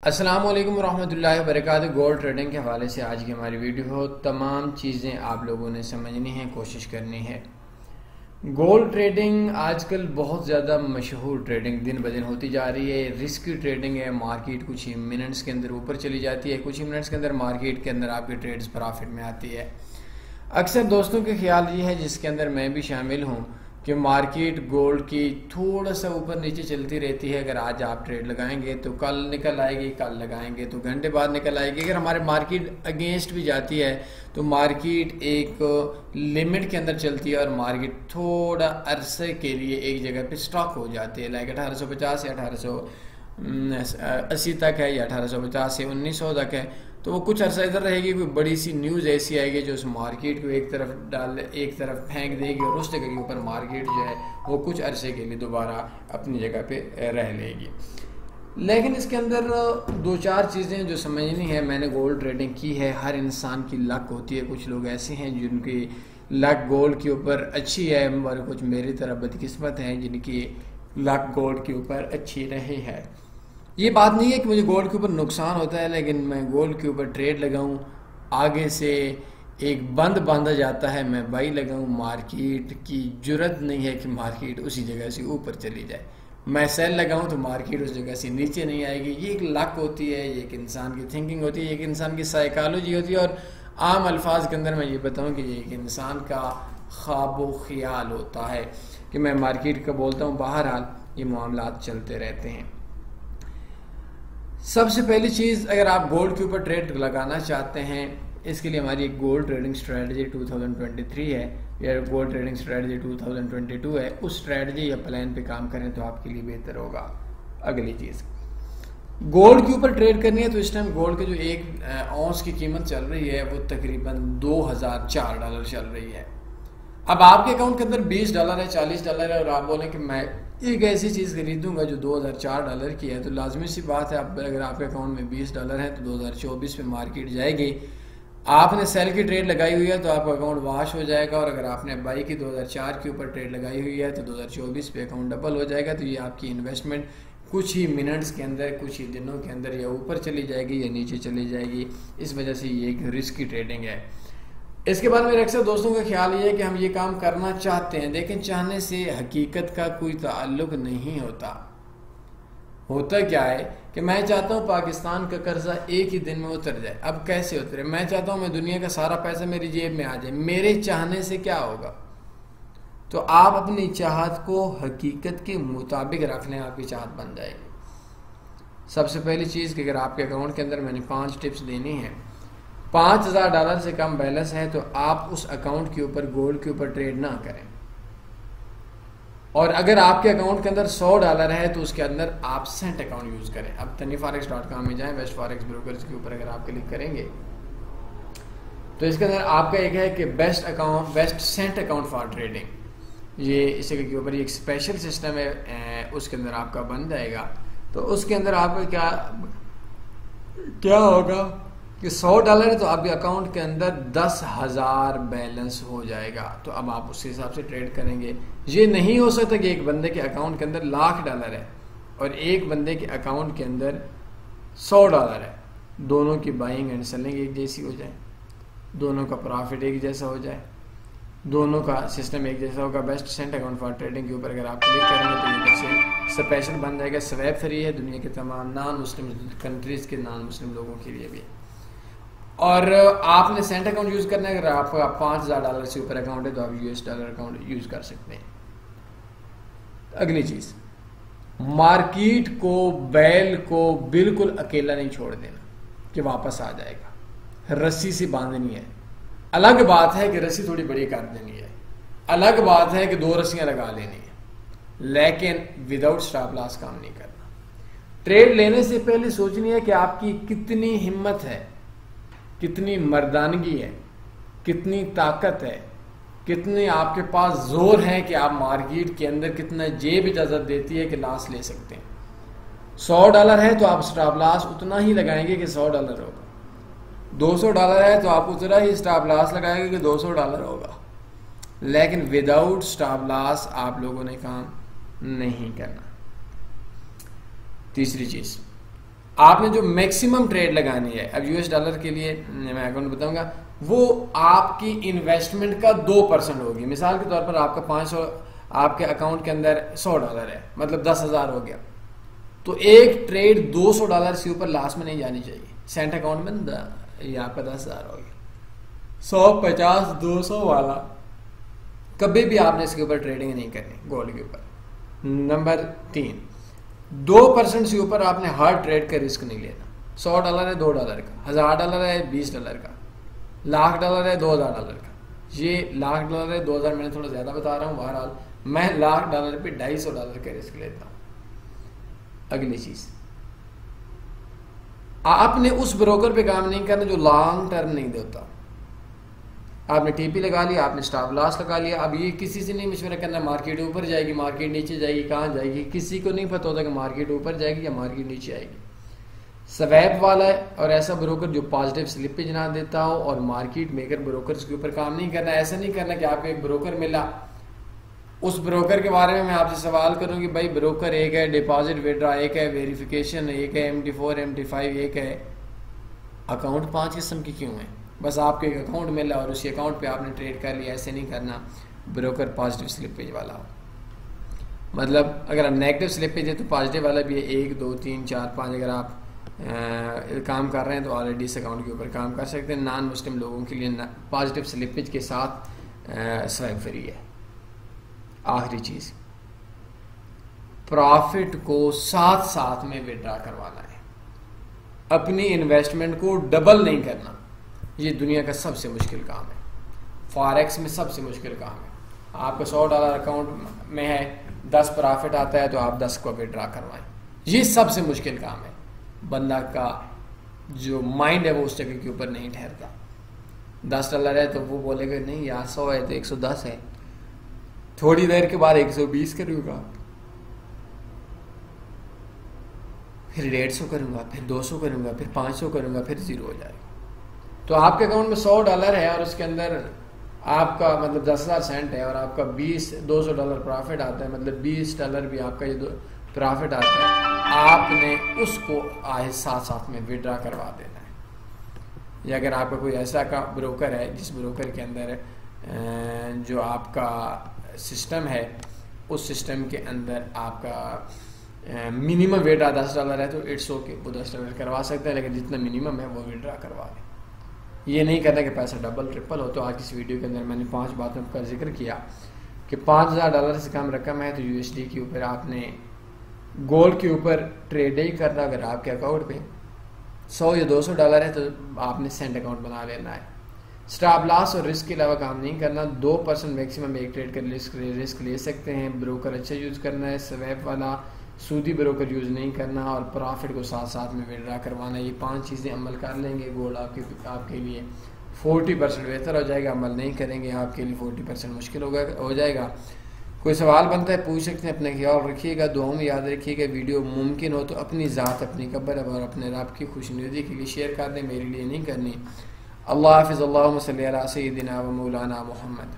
अस्सलाम वालेकुम रहमतुल्लाहि व बरकातहू। गोल्ड ट्रेडिंग के हवाले से आज की हमारी वीडियो हो। तमाम चीज़ें आप लोगों ने समझनी है, कोशिश करनी है। गोल्ड ट्रेडिंग आजकल बहुत ज़्यादा मशहूर ट्रेडिंग दिन ब दिन होती जा रही है। रिस्की ट्रेडिंग है। मार्केट कुछ ही मिनट्स के अंदर ऊपर चली जाती है, कुछ ही मिनट्स के अंदर मार्केट के अंदर आपके ट्रेड्स प्रॉफिट में आती है। अक्सर दोस्तों के ख्याल ये है, जिसके अंदर मैं भी शामिल हूँ, कि मार्केट गोल्ड की थोड़ा सा ऊपर नीचे चलती रहती है। अगर आज आप ट्रेड लगाएंगे तो कल निकल आएगी, कल लगाएंगे तो घंटे बाद निकल आएगी। अगर हमारे मार्केट अगेंस्ट भी जाती है तो मार्केट एक लिमिट के अंदर चलती है और मार्केट थोड़ा अरसे के लिए एक जगह पे स्टॉक हो जाती है। लाइक 1850 या 1880 तक है, या 1850 से 1900 तक है। तो वो कुछ अर्सा इधर रहेगी, कोई बड़ी सी न्यूज़ ऐसी आएगी जो उस मार्केट को एक तरफ फेंक देगी और उस जगह के ऊपर मार्केट जो है वो कुछ अरसे के लिए दोबारा अपनी जगह पे रह लेगी। लेकिन इसके अंदर दो चार चीज़ें जो समझनी है। मैंने गोल्ड ट्रेडिंग की है। हर इंसान की लक होती है। कुछ लोग ऐसे हैं जिनकी लक गोल्ड के ऊपर अच्छी है, और कुछ मेरी तरह बदकिस्मत हैं जिनकी लक गोल्ड के ऊपर अच्छी रही है। ये बात नहीं है कि मुझे गोल्ड के ऊपर नुकसान होता है, लेकिन मैं गोल्ड के ऊपर ट्रेड लगाऊं, आगे से एक बंद बांधा जाता है, मैं बाई लगाऊं, मार्केट की जुर्रत नहीं है कि मार्केट उसी जगह से ऊपर चली जाए। मैं सेल लगाऊं तो मार्केट उस जगह से नीचे नहीं आएगी। ये एक लक होती है, ये एक इंसान की थिंकिंग होती है, एक इंसान की साइकोलॉजी होती है। और आम अल्फाज के अंदर मैं ये बताऊँ कि ये एक इंसान का ख्वाब ख्याल होता है कि मैं मार्केट का बोलता हूँ। बहरहाल ये मामलात चलते रहते हैं। सबसे पहली चीज़, अगर आप गोल्ड के ऊपर ट्रेड लगाना चाहते हैं, इसके लिए हमारी एक गोल्ड ट्रेडिंग स्ट्रेटजी 2023 है या गोल्ड ट्रेडिंग स्ट्रेटजी 2022 है। उस स्ट्रेटजी या प्लान पे काम करें तो आपके लिए बेहतर होगा। अगली चीज़, गोल्ड के ऊपर ट्रेड करनी है तो इस टाइम गोल्ड की जो एक औंस की कीमत चल रही है वो तकरीबन $2004 चल रही है। अब आपके अकाउंट के अंदर $20 है, $40 है, और आप बोलें कि मैं एक ऐसी चीज़ खरीदूंगा जो $2004 की है, तो लाजमी सी बात है, अगर आपके अकाउंट में $20 है तो 2024 में मार्केट जाएगी। आपने सेल की ट्रेड लगाई हुई है तो आपका अकाउंट वाश हो जाएगा, और अगर आपने बाई की 2004 के ऊपर ट्रेड लगाई हुई है तो 2024 पे अकाउंट डबल हो जाएगा। तो ये आपकी इन्वेस्टमेंट कुछ ही मिनट्स के अंदर, कुछ ही दिनों के अंदर या ऊपर चली जाएगी या नीचे चली जाएगी। इस वजह से ये एक रिस्की ट्रेडिंग है। इसके बाद मेरे अक्सर दोस्तों का ख्याल ये है कि हम ये काम करना चाहते हैं, लेकिन चाहने से हकीकत का कोई ताल्लुक नहीं होता। होता क्या है कि मैं चाहता हूँ पाकिस्तान का कर्जा एक ही दिन में उतर जाए। अब कैसे उतरे? मैं चाहता हूँ मैं दुनिया का सारा पैसा मेरी जेब में आ जाए। मेरे चाहने से क्या होगा? तो आप अपनी चाहत को हकीकत के मुताबिक रख लें, आपकी चाहत बन जाएगी। सबसे पहली चीज़ कि अगर आपके अकाउंट के अंदर मैंने 5 टिप्स देनी है। $5000 से कम बैलेंस है तो आप उस अकाउंट के ऊपर गोल्ड के ऊपर ट्रेड ना करें। और अगर आपके अकाउंट के अंदर $100 है तो उसके अंदर आप सेंट अकाउंट यूज करें। अब taniforex.com में जाएं, बेस्ट फॉरेक्स ब्रोकर्स के ऊपर अगर आप क्लिक करेंगे तो इसके अंदर आपका एक है कि best Saint account for trading. ये इसी के ऊपर एक स्पेशल सिस्टम है, उसके अंदर आपका बन जाएगा। तो उसके अंदर आपका क्या होगा कि $100 है तो आपके अकाउंट के अंदर 10,000 बैलेंस हो जाएगा। तो अब आप उस हिसाब से ट्रेड करेंगे। ये नहीं हो सकता कि एक बंदे के अकाउंट के अंदर $1,00,000 है और एक बंदे के अकाउंट के अंदर $100 है। दोनों की बाइंग एंड सेलिंग एक जैसी हो जाए, दोनों का प्रॉफिट एक जैसा हो जाए, दोनों का सिस्टम एक जैसा होगा। Best Saint account for trading के ऊपर अगर आप क्लिक करेंगे तो ये से स्पेशल बन जाएगा। स्वैप फ्री है दुनिया के तमाम नॉन मुस्लिम कंट्रीज़ के नॉन मुस्लिम लोगों के लिए भी। और आपने सेंट अकाउंट यूज़ करना है। अगर आपका $5000 से ऊपर अकाउंट है तो आप US डॉलर अकाउंट यूज़ कर सकते हैं। अगली चीज़, मार्केट को, बैल को बिल्कुल अकेला नहीं छोड़ देना कि वापस आ जाएगा। रस्सी से बांधनी है। अलग बात है कि रस्सी थोड़ी बड़ी कर देनी है, अलग बात है कि 2 रस्सियां लगा लेनी है, लेकिन विदाउट स्टॉप लॉस काम नहीं करना। ट्रेड लेने से पहले सोचनी है कि आपकी कितनी हिम्मत है, कितनी मर्दानगी है, कितनी ताकत है, कितनी आपके पास जोर है कि आप मार्केट के अंदर कितना जेब इजाजत देती है कि लॉस ले सकते हैं। $100 है तो आप स्टॉप लॉस उतना ही लगाएंगे कि $100 होगा। $200 है तो आप उतना ही स्टॉप लॉस लगाएंगे कि $200 होगा। लेकिन विदाउट स्टॉप लॉस आप लोगों ने काम नहीं करना। तीसरी चीज, आपने जो मैक्सिमम ट्रेड लगानी है, अब यूएस डॉलर के लिए मैं अकाउंट बताऊंगा, वो आपकी इन्वेस्टमेंट का 2% होगी। मिसाल के तौर पर आपका 500 आपके अकाउंट के अंदर $100 है, मतलब 10,000 हो गया, तो एक ट्रेड $200 से ऊपर लास्ट में नहीं जानी चाहिए। सेंट अकाउंट में ये आपका 10,000 हो गया। 150 200 वाला कभी भी आपने इसके ऊपर ट्रेडिंग नहीं करनी गोल्ड के ऊपर। नंबर 3, 2% से ऊपर आपने हर ट्रेड का रिस्क नहीं लेना। $100 है $2 का, $1000 है $20 का, $1,00,000 है $2,000 का। ये $1,00,000 है 2,000 मैंने थोड़ा ज्यादा बता रहा हूँ, बहरहाल मैं $1,00,000 पे $250 का रिस्क लेता हूँ। अगली चीज, आपने उस ब्रोकर पे काम नहीं करना जो लॉन्ग टर्म नहीं देता। आपने टीपी लगा लिया, आपने स्टॉप लॉस लगा लिया, अब ये किसी से नहीं मशवरा करना मार्केट ऊपर जाएगी मार्केट नीचे जाएगी कहाँ जाएगी, किसी को नहीं पता होता कि मार्केट ऊपर जाएगी या मार्केट नीचे आएगी। स्वैप वाला है और ऐसा ब्रोकर जो पॉजिटिव स्लिपेज ना देता हो, और मार्केट मेकर ब्रोकर्स के ऊपर काम नहीं करना। ऐसा नहीं करना कि आपको एक ब्रोकर मिला, उस ब्रोकर के बारे में मैं आपसे सवाल करूं कि भाई ब्रोकर एक है, डिपॉजिट विड्रॉ एक है, वेरिफिकेशन एक है, MT4 MT5 एक है, अकाउंट 5 किस्म की क्यों है? बस आपको एक अकाउंट मिला और उसी अकाउंट पे आपने ट्रेड कर लिया। ऐसे नहीं करना, ब्रोकर पॉजिटिव स्लिपेज वाला हो। मतलब अगर आप नेगेटिव स्लिपेज है तो पॉजिटिव वाला भी है, 1 2 3 4 5। अगर आप काम कर रहे हैं तो ऑलरेडी इस अकाउंट के ऊपर काम कर सकते हैं। नॉन मुस्लिम लोगों के लिए पॉजिटिव स्लिपेज के साथ स्वैप फ्री है। आखिरी चीज, प्रॉफिट को साथ साथ में विड्रॉ करवाना है, अपनी इन्वेस्टमेंट को डबल नहीं करना। ये दुनिया का सबसे मुश्किल काम है, फॉरेक्स में सबसे मुश्किल काम है। आपका $100 अकाउंट में है, 10 प्रॉफिट आता है तो आप 10 को विड्रॉ करवाएं। ये सबसे मुश्किल काम है। बंदा का जो माइंड है वो उस जगह के ऊपर नहीं ठहरता। $10 है तो वो बोलेगा नहीं यार 100 है तो 110 है, थोड़ी देर के बाद 120 करूंगा, फिर 150 करूंगा, फिर 200 करूंगा, फिर 500 करूंगा, फिर 0 हो जाएगा। तो आपके अकाउंट में $100 है और उसके अंदर आपका मतलब 10,000 सेंट है और आपका $200 प्रॉफिट आता है, मतलब $20 भी आपका ये प्रॉफिट आता है। आपने उसको साथ साथ में विड्रॉ करवा देना है। या अगर आपका कोई ऐसा का ब्रोकर है जिस ब्रोकर के अंदर जो आपका सिस्टम है, उस सिस्टम के अंदर आपका मिनिमम विड्रॉ $10 है तो इट्स ओके, वो $10 करवा सकते हैं, लेकिन जितना मिनिमम है वो विड्रॉ करवा दें। ये नहीं करना कि पैसा डबल ट्रिपल हो। तो आज इस वीडियो के अंदर मैंने 5 बातों का जिक्र किया कि $5,000 से कम रकम है तो USD के ऊपर आपने गोल्ड के ऊपर ट्रेड ही करना। अगर आपके अकाउंट पे $100 या $200 है तो आपने सेंट अकाउंट बना लेना है। स्टॉप लॉस और रिस्क के अलावा काम नहीं करना। 2% मैक्सिमम एक ट्रेड का रिस्क ले सकते हैं। ब्रोकर अच्छा यूज़ करना है, स्वैप वाला सूदी ब्रोकर यूज़ नहीं करना, और प्रॉफिट को साथ साथ में विड्रॉ करवाना। ये 5 चीज़ें अमल कर लेंगे, गोल्ड आपके लिए 40% बेहतर हो जाएगा। अमल नहीं करेंगे आपके लिए 40% मुश्किल हो जाएगा। कोई सवाल बनता है पूछ सकते हैं। अपना ख्याल रखिएगा, दुआओं में याद रखिएगा। वीडियो मुमकिन हो तो अपनी ज़ात, अपनी कब्र और अपने रब की खुशनुदी के लिए शेयर कर दें, मेरे लिए नहीं करनी। अल्लाह हाफ़िज़। अल्लाहुम्मा सल्ली अला सय्यिदिना व मौलाना मुहम्मद।